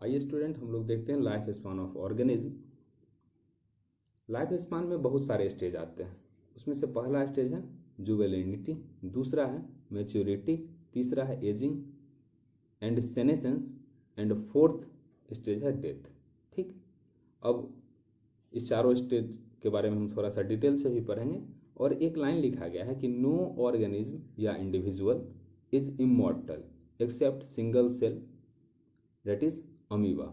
आइए स्टूडेंट, हम लोग देखते हैं life span of organism. Life span में बहुत सारे स्टेज आते हैं। उसमें से पहला स्टेज है जुवेलिनिटी, दूसरा है मैच्योरिटी, तीसरा है ageing and senescence and fourth stage है डेथ। ठीक, अब इस चारों स्टेज के बारे में हम थोड़ा सा डिटेल से भी पढ़ेंगे। और एक लाइन लिखा गया है कि नो ऑर्गेनिज्म या individual is immortal except single cell, that is amoeba.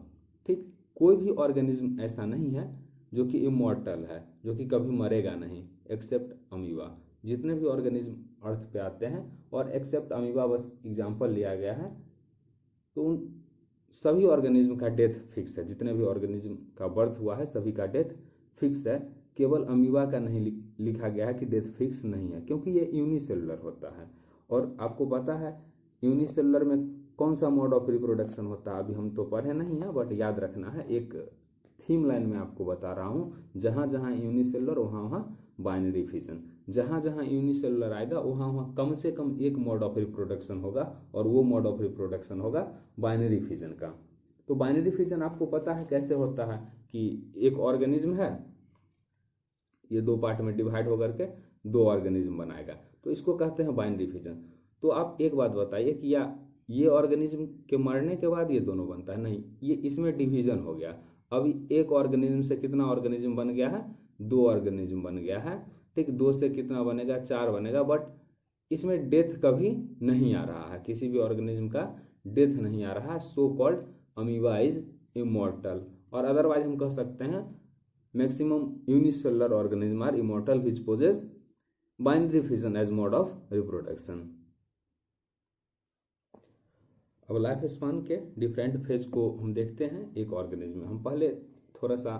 ठीक, कोई भी ऑर्गेनिज्म ऐसा नहीं है जो कि इमॉर्टल है, जो कि कभी मरेगा नहीं, एक्सेप्ट अमीबा। जितने भी ऑर्गेनिज्म अर्थ पे आते हैं, और एक्सेप्ट अमीबा बस एग्जाम्पल लिया गया है, तो उन सभी ऑर्गेनिज्म का डेथ फिक्स है। जितने भी ऑर्गेनिज्म का बर्थ हुआ है सभी का डेथ फिक्स है। केवल अमीबा का नहीं लिखा गया है कि डेथ फिक्स नहीं है, क्योंकि ये यूनिसेलुलर होता है। और आपको पता है यूनिसेलुलर में कौन सा मोड ऑफ रिप्रोडक्शन होता है, अभी हम तो पढ़े नहीं है, बट याद रखना है। एक थीम लाइन में आपको बता रहा हूँ, जहाँ जहाँ यूनिसेलुलर वहाँ वहाँ बाइनरी फिजन। जहाँ जहाँ यूनिसेलुलर आएगा वहाँ वहाँ कम से कम एक मोड ऑफ रिप्रोडक्शन होगा, और वो मोड ऑफ रिप्रोडक्शन होगा बाइनरी फिजन का। तो बाइनरी फिजन आपको पता है कैसे होता है कि एक ऑर्गेनिज्म है, ये दो पार्ट में डिवाइड होकर के दो ऑर्गेनिज्म बनाएगा, तो इसको कहते हैं बाइनरी फिजन। तो आप एक बात बताइए कि या ये ऑर्गेनिज्म के मरने के बाद ये दोनों बनता है? नहीं, ये इसमें डिवीजन हो गया। अभी एक ऑर्गेनिज्म से कितना ऑर्गेनिज्म बन गया है? दो ऑर्गेनिज्म बन गया है। ठीक, दो से कितना बनेगा? चार बनेगा। बट इसमें डेथ कभी नहीं आ रहा है, किसी भी ऑर्गेनिज्म का डेथ नहीं आ रहा है। So called amoeba is immortal. और अदरवाइज हम कह सकते हैं maximum unicellular organisms are immortal which possess binary fission as mode of reproduction। अब लाइफ स्पान के डिफरेंट फेज को हम देखते हैं एक ऑर्गेनिज्म में। हम पहले थोड़ा सा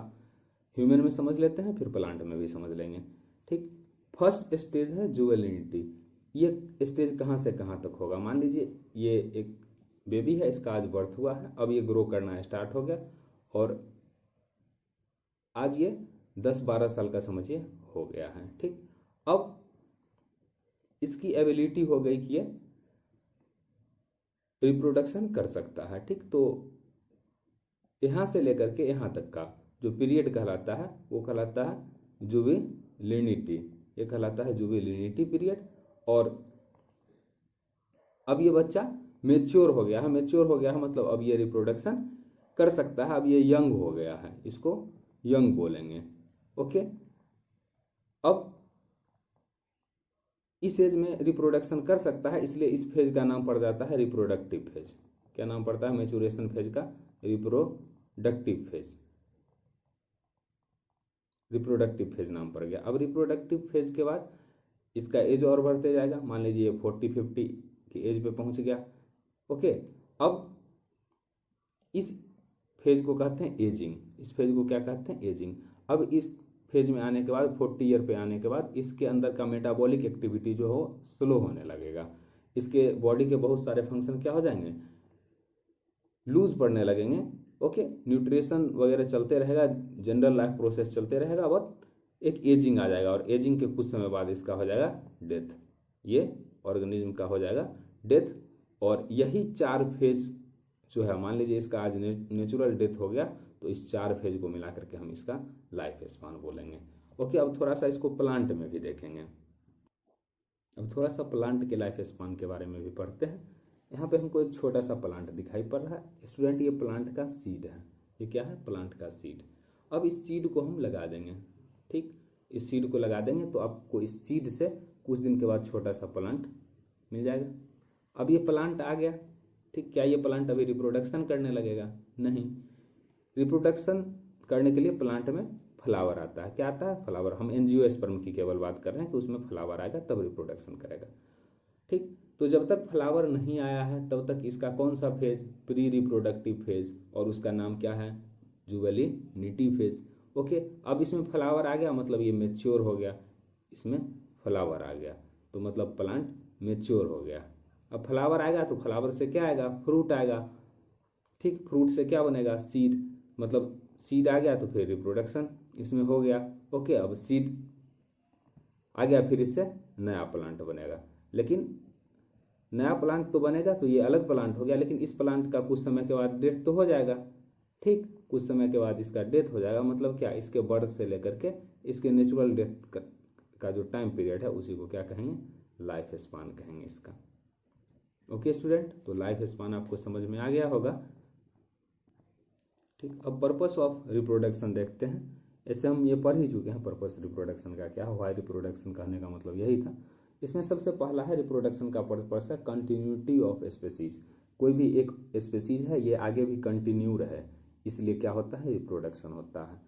ह्यूमन में समझ लेते हैं, फिर प्लांट में भी समझ लेंगे। ठीक, फर्स्ट स्टेज है जुवेलिनिटी। ये स्टेज कहाँ से कहाँ तक होगा? मान लीजिए ये एक बेबी है, इसका आज बर्थ हुआ है, अब ये ग्रो करना स्टार्ट हो गया, और आज ये 10-12 साल का समझिए हो गया है। ठीक, अब इसकी एबिलिटी हो गई कि ये रिप्रोडक्शन कर सकता है। ठीक, तो यहाँ से लेकर के यहाँ तक का जो पीरियड कहलाता है वो कहलाता है जुवेलिनिटी। ये कहलाता है जुवेलिनिटी पीरियड। और अब ये बच्चा मेच्योर हो गया है। मेच्योर हो गया है मतलब अब ये रिप्रोडक्शन कर सकता है, अब ये यंग हो गया है, इसको यंग बोलेंगे। ओके, अब इस एज में रिप्रोडक्शन कर सकता है, इसलिए इस फेज का नाम पड़ जाता है रिप्रोडक्टिव फेज। क्या नाम पड़ता है? मैच्योरेशन फेज का रिप्रोडक्टिव फेज। रिप्रोडक्टिव फेज नाम पड़ गया। अब रिप्रोडक्टिव फेज के बाद इसका एज और बढ़ते जाएगा। मान लीजिए 40-50 की एज पे पहुंच गया। ओके, अब इस फेज को कहते हैं एजिंग। इस फेज को क्या कहते हैं? एजिंग। अब इस फेज में आने के बाद 40 ईयर पे आने के बाद इसके अंदर का मेटाबॉलिक एक्टिविटी जो हो स्लो होने लगेगा। इसके बॉडी के बहुत सारे फंक्शन क्या हो जाएंगे? लूज पड़ने लगेंगे। ओके, न्यूट्रिशन वगैरह चलते रहेगा, जनरल लाइफ प्रोसेस चलते रहेगा, बट एक एजिंग आ जाएगा, और एजिंग के कुछ समय बाद इसका हो जाएगा डेथ। ये ऑर्गेनिज्म का हो जाएगा डेथ। और यही चार फेज जो है, मान लीजिए इसका आज नेचुरल डेथ हो गया, तो इस चार फेज को मिला करके हम इसका लाइफ स्पान बोलेंगे। ओके, अब थोड़ा सा इसको प्लांट में भी देखेंगे। अब थोड़ा सा प्लांट के लाइफ स्पान के बारे में भी पढ़ते हैं। यहाँ पे हमको एक छोटा सा प्लांट दिखाई पड़ रहा है स्टूडेंट, ये प्लांट का सीड है। ये क्या है? प्लांट का सीड। अब इस सीड को हम लगा देंगे। ठीक, इस सीड को लगा देंगे तो आपको इस सीड से कुछ दिन के बाद छोटा सा प्लांट मिल जाएगा। अब ये प्लांट आ गया। ठीक, क्या ये प्लांट अभी रिप्रोडक्शन करने लगेगा? नहीं। रिप्रोडक्शन करने के लिए प्लांट में फ्लावर आता है। क्या आता है? फ्लावर। हम एंजियोस्पर्म की केवल बात कर रहे हैं कि उसमें फ्लावर आएगा तब रिप्रोडक्शन करेगा। ठीक, तो जब तक फ्लावर नहीं आया है तब तक इसका कौन सा फेज? प्री रिप्रोडक्टिव फेज, और उसका नाम क्या है? जुवेलिनिटी फेज। ओके, अब इसमें फ्लावर आ गया मतलब ये मेच्योर हो गया। इसमें फ्लावर आ गया तो मतलब प्लांट मेच्योर हो गया। अब फ्लावर आएगा तो फ्लावर से क्या आएगा? फ्रूट आएगा। ठीक, फ्रूट से क्या बनेगा? सीड। मतलब सीड आ गया तो फिर रिप्रोडक्शन इसमें हो गया। ओके, अब सीड आ गया, फिर इससे नया प्लांट बनेगा। लेकिन नया प्लांट तो बनेगा तो ये अलग प्लांट हो गया, लेकिन इस प्लांट का कुछ समय के बाद डेथ तो हो जाएगा। ठीक, कुछ समय के बाद इसका डेथ हो जाएगा, मतलब क्या, इसके बर्थ से लेकर के इसके नेचुरल डेथ का जो टाइम पीरियड है उसी को क्या कहेंगे, लाइफ स्पान कहेंगे इसका। ओके स्टूडेंट, तो लाइफ स्पान आपको समझ में आ गया होगा। ठीक, अब पर्पस ऑफ रिप्रोडक्शन देखते हैं। ऐसे हम ये पढ़ ही चुके हैं पर्पस रिप्रोडक्शन का क्या है, व्हाई रिप्रोडक्शन कहने का मतलब यही था। इसमें सबसे पहला है रिप्रोडक्शन का पर्पस है कंटिन्यूटी ऑफ स्पेसीज। कोई भी एक स्पेसीज है ये आगे भी कंटिन्यू रहे, इसलिए क्या होता है, रिप्रोडक्शन होता है।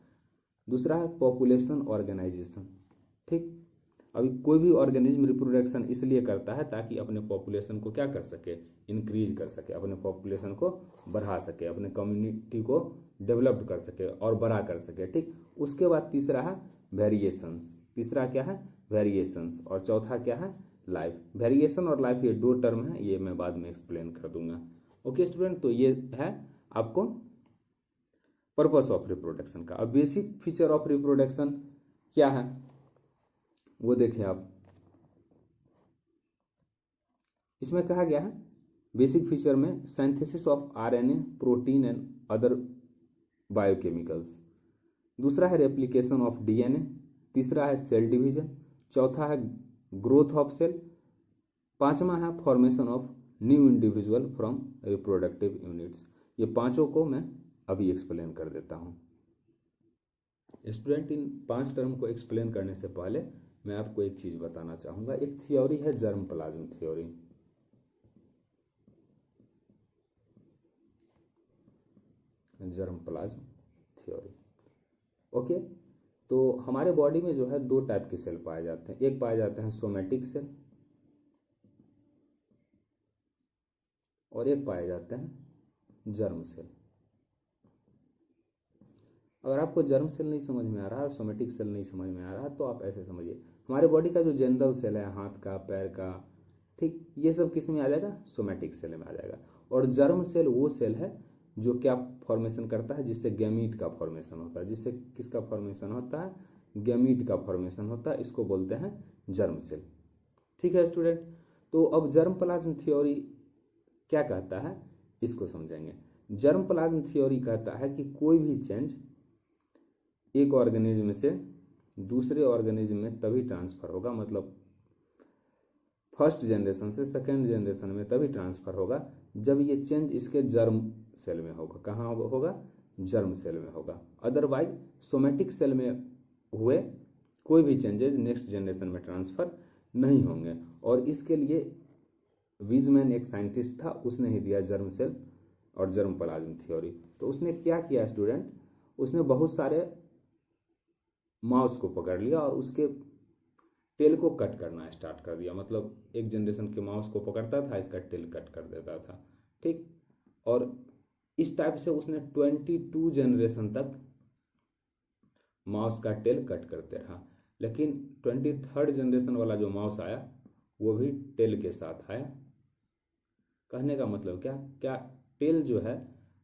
दूसरा है पॉपुलेशन ऑर्गेनाइजेशन। ठीक, अभी कोई भी ऑर्गेनिज्म रिप्रोडक्शन इसलिए करता है ताकि अपने पॉपुलेशन को क्या कर सके, इंक्रीज कर सके, अपने पॉपुलेशन को बढ़ा सके, अपने कम्युनिटी को डेवलप्ड कर सके और बड़ा कर सके। ठीक, उसके बाद तीसरा है वेरिएशंस। तीसरा क्या है, वेरिएशंस, और चौथा क्या है, लाइफ। वेरिएशन और लाइफ ये दो टर्म है, ये मैं बाद में एक्सप्लेन कर दूंगा। ओके स्टूडेंट, तो ये है आपको पर्पस ऑफ रिप्रोडक्शन का। अब बेसिक फीचर ऑफ रिप्रोडक्शन क्या है वो देखिए आप, इसमें कहा गया है बेसिक फीचर में synthesis of RNA, protein and other biochemicals. दूसरा है रेप्लिकेशन ऑफ डीएनए। तीसरा है सेल डिवीजन। चौथा है ग्रोथ ऑफ सेल। पांचवा है formation of new individual from reproductive units. ये पांचों को मैं अभी एक्सप्लेन कर देता हूँ। स्टूडेंट, इन 5 टर्म को एक्सप्लेन करने से पहले मैं आपको एक चीज बताना चाहूंगा। एक थ्योरी है germ plasm theory. Germ plasm theory. Okay, तो हमारे बॉडी में जो है 2 टाइप के सेल पाए जाते हैं। एक पाए जाते हैं सोमेटिक सेल और एक पाए जाते हैं जर्म सेल। अगर आपको जर्म सेल नहीं समझ में आ रहा है और सोमेटिक सेल नहीं समझ में आ रहा है तो आप ऐसे समझिए, हमारे बॉडी का जो जनरल सेल है, हाथ का, पैर का, ठीक, ये सब किस में आ जाएगा, सोमेटिक सेल में आ जाएगा। और जर्म सेल वो सेल है जो क्या फॉर्मेशन करता है, जिससे गैमीट का फॉर्मेशन होता है। जिससे किसका फॉर्मेशन होता है, गैमीट का फॉर्मेशन होता है, इसको बोलते हैं जर्म सेल। ठीक है स्टूडेंट, तो अब जर्म प्लाज्म थ्योरी क्या कहता है इसको समझेंगे। जर्म प्लाज्म थ्योरी कहता है कि कोई भी चेंज एक ऑर्गेनिज्म से दूसरे ऑर्गेनिज्म में तभी ट्रांसफर होगा, मतलब फर्स्ट जनरेशन से सेकेंड जनरेशन में तभी ट्रांसफर होगा जब ये चेंज इसके जर्म सेल में होगा। कहाँ होगा, जर्म सेल में होगा। अदरवाइज सोमेटिक सेल में हुए कोई भी चेंजेज नेक्स्ट जनरेशन में ट्रांसफर नहीं होंगे। और इसके लिए वीजमैन एक साइंटिस्ट था, उसने ही दिया जर्म सेल और जर्म प्लाज्म थ्योरी। तो उसने क्या किया स्टूडेंट, उसने बहुत सारे माउस को पकड़ लिया और उसके टेल को कट करना स्टार्ट कर दिया। मतलब एक जनरेशन के माउस को पकड़ता था, इसका टेल कट कर देता था। ठीक, और इस टाइप से उसने 22 जनरेशन तक माउस का टेल कट करते रहा। लेकिन 23rd जनरेशन वाला जो माउस आया वो भी टेल के साथ आया। कहने का मतलब क्या, क्या टेल जो है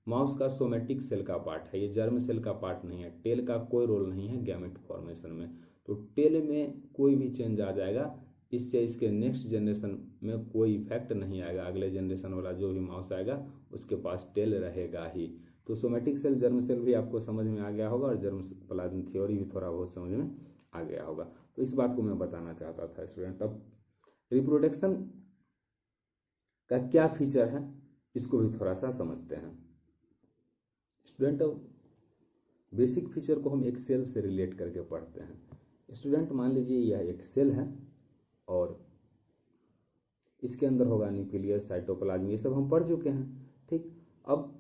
माउस का सोमेटिक सेल का पार्ट है, ये जर्म सेल का पार्ट नहीं है। टेल का कोई रोल नहीं है गैमेट फॉर्मेशन में। तो टेल में कोई भी चेंज आ जाएगा, इससे इसके नेक्स्ट जनरेशन में कोई इफेक्ट नहीं आएगा। अगले जनरेशन वाला जो भी माउस आएगा उसके पास टेल रहेगा ही। तो सोमेटिक सेल, जर्म सेल भी आपको समझ में आ गया होगा और जर्म प्लाज्म थ्योरी भी थोड़ा बहुत समझ में आ गया होगा। तो इस बात को मैं बताना चाहता था स्टूडेंट। अब रिप्रोडक्शन का क्या फीचर है इसको भी थोड़ा सा समझते हैं स्टूडेंट। अब बेसिक फीचर को हम एक सेल से रिलेट करके पढ़ते हैं स्टूडेंट। मान लीजिए यह एक सेल है और इसके अंदर होगा न्यूक्लियस, साइटोप्लाज्म, ये सब हम पढ़ चुके हैं। ठीक, अब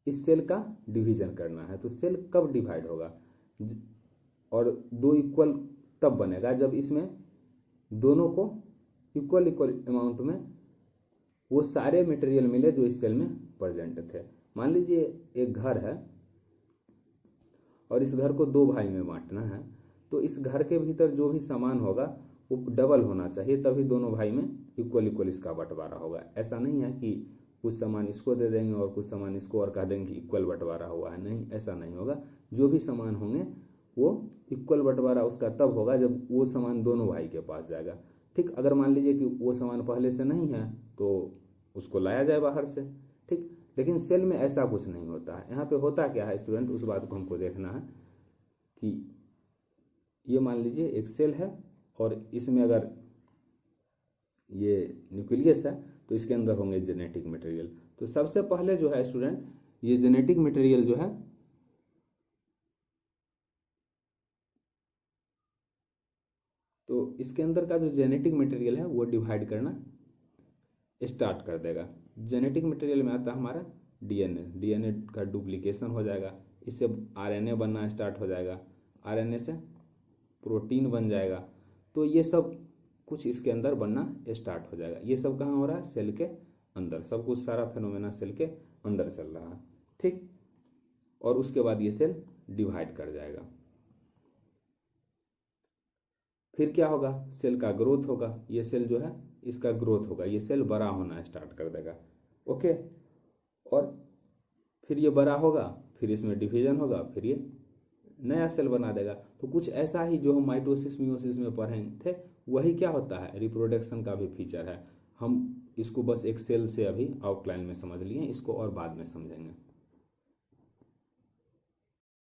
इस सेल का डिवीजन करना है। तो सेल कब डिवाइड होगा, और 2 इक्वल तब बनेगा जब इसमें दोनों को इक्वल अमाउंट में वो सारे मटेरियल मिले जो इस सेल में प्रेजेंट थे। मान लीजिए एक घर है और इस घर को 2 भाई में बांटना है। तो इस घर के भीतर जो भी सामान होगा वो डबल होना चाहिए, तभी दोनों भाई में इक्वल इसका बंटवारा होगा। ऐसा नहीं है कि कुछ सामान इसको दे देंगे और कुछ सामान इसको और कह देंगे कि इक्वल बंटवारा हुआ है। नहीं, ऐसा नहीं होगा। जो भी सामान होंगे वो इक्वल बंटवारा उसका तब होगा जब वो सामान दोनों भाई के पास जाएगा। ठीक, अगर मान लीजिए कि वो सामान पहले से नहीं है तो उसको लाया जाए बाहर से। ठीक, लेकिन सेल में ऐसा कुछ नहीं होता है। यहाँ पे होता क्या है स्टूडेंट, उस बात को हमको देखना है कि ये मान लीजिए एक सेल है और इसमें अगर ये न्यूक्लियस है तो इसके अंदर होंगे जेनेटिक मटेरियल। तो सबसे पहले जो है स्टूडेंट, ये जेनेटिक मटेरियल जो है तो इसके अंदर का जो जेनेटिक मटेरियल है वो डिवाइड करना स्टार्ट कर देगा। जेनेटिक मटेरियल में आता है हमारा डीएनए, डीएनए का डुप्लीकेशन हो जाएगा, इससे आरएनए बनना स्टार्ट हो जाएगा, आरएनए से प्रोटीन बन जाएगा। तो ये सब कुछ इसके अंदर बनना स्टार्ट हो जाएगा। ये सब कहाँ हो रहा है, सेल के अंदर। सब कुछ सारा फेनोमेना सेल के अंदर चल रहा है, ठीक। और उसके बाद ये सेल डिवाइड कर जाएगा। फिर क्या होगा, सेल का ग्रोथ होगा। ये सेल जो है इसका ग्रोथ होगा, ये सेल बड़ा होना स्टार्ट कर देगा, ओके। और फिर ये बड़ा होगा, फिर इसमें डिवीजन होगा, फिर ये नया सेल बना देगा। तो कुछ ऐसा ही जो हम माइटोसिस मियोसिस में पढ़े थे वही क्या होता है, रिप्रोडक्शन का भी फीचर है। हम इसको बस एक सेल से अभी आउटलाइन में समझ लिए, इसको और बाद में समझेंगे।